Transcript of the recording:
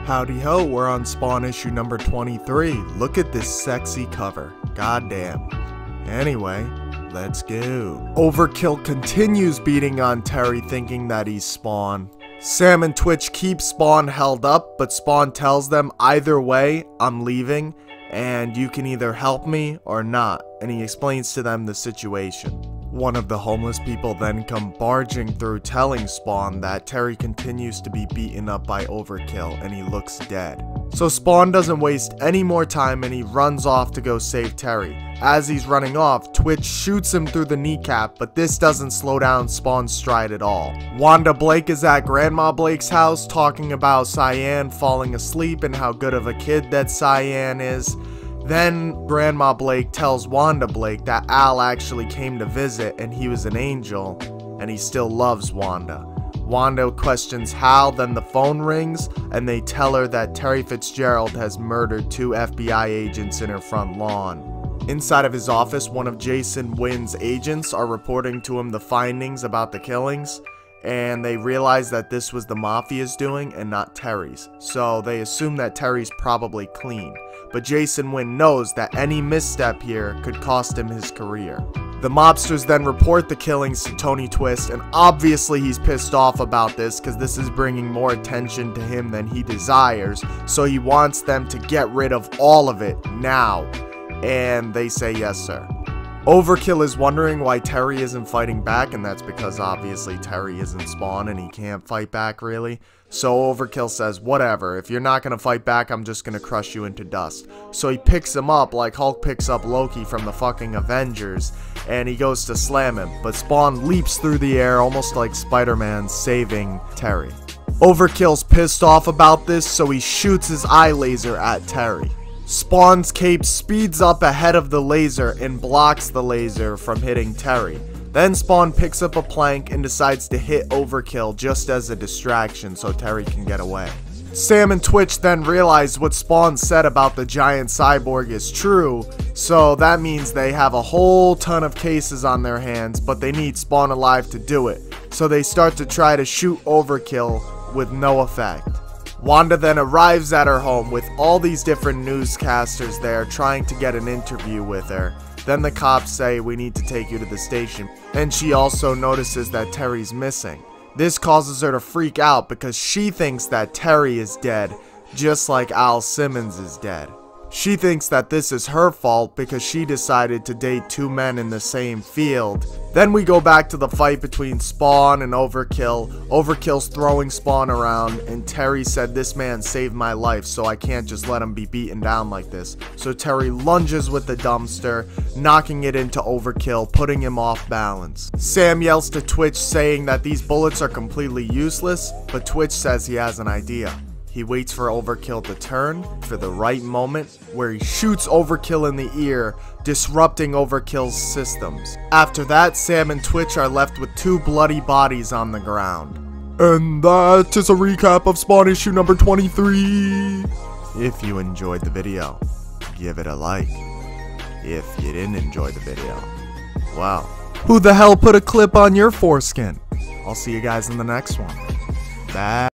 Howdy ho, we're on Spawn issue number 23. Look at this sexy cover. Goddamn. Anyway, let's go. Overkill continues beating on Terry, thinking that he's Spawn. Sam and Twitch keep Spawn held up, but Spawn tells them, either way, I'm leaving, and you can either help me or not, and he explains to them the situation. One of the homeless people then come barging through, telling Spawn that Terry continues to be beaten up by Overkill and he looks dead. So Spawn doesn't waste any more time and he runs off to go save Terry. As he's running off, Twitch shoots him through the kneecap, but this doesn't slow down Spawn's stride at all. Wanda Blake is at Grandma Blake's house talking about Cyan falling asleep and how good of a kid that Cyan is. Then Grandma Blake tells Wanda Blake that Al actually came to visit and he was an angel and he still loves Wanda. Wanda questions Hal, then the phone rings and they tell her that Terry Fitzgerald has murdered 2 FBI agents in her front lawn. Inside of his office, one of Jason Wynn's agents are reporting to him the findings about the killings, and they realize that this was the Mafia's doing and not Terry's, so they assume that Terry's probably clean. But Jason Wynn knows that any misstep here could cost him his career. The mobsters then report the killings to Tony Twist, and obviously he's pissed off about this because this is bringing more attention to him than he desires, so he wants them to get rid of all of it now, and they say yes sir. Overkill is wondering why Terry isn't fighting back, and that's because obviously Terry isn't Spawn and he can't fight back really. So Overkill says, whatever, if you're not gonna fight back, I'm just gonna crush you into dust. So he picks him up like Hulk picks up Loki from the fucking Avengers, and he goes to slam him, but Spawn leaps through the air almost like Spider-Man, saving Terry. Overkill's pissed off about this, so he shoots his eye laser at Terry. Spawn's cape speeds up ahead of the laser and blocks the laser from hitting Terry. Then Spawn picks up a plank and decides to hit Overkill just as a distraction so Terry can get away. Sam and Twitch then realize what Spawn said about the giant cyborg is true, so that means they have a whole ton of cases on their hands, but they need Spawn alive to do it. So they start to try to shoot Overkill with no effect. Wanda then arrives at her home with all these different newscasters there trying to get an interview with her. Then the cops say, we need to take you to the station, and she also notices that Terry's missing. This causes her to freak out because she thinks that Terry is dead, just like Al Simmons is dead. She thinks that this is her fault because she decided to date 2 men in the same field. Then we go back to the fight between Spawn and Overkill. Overkill's throwing Spawn around, and Terry said, this man saved my life, so I can't just let him be beaten down like this. So Terry lunges with the dumpster, knocking it into Overkill, putting him off balance. Sam yells to Twitch saying that these bullets are completely useless, but Twitch says he has an idea. He waits for Overkill to turn for the right moment, where he shoots Overkill in the ear, disrupting Overkill's systems. After that, Sam and Twitch are left with 2 bloody bodies on the ground. And that is a recap of Spawn issue number 23. If you enjoyed the video, give it a like. If you didn't enjoy the video, well, who the hell put a clip on your foreskin? I'll see you guys in the next one. Bye.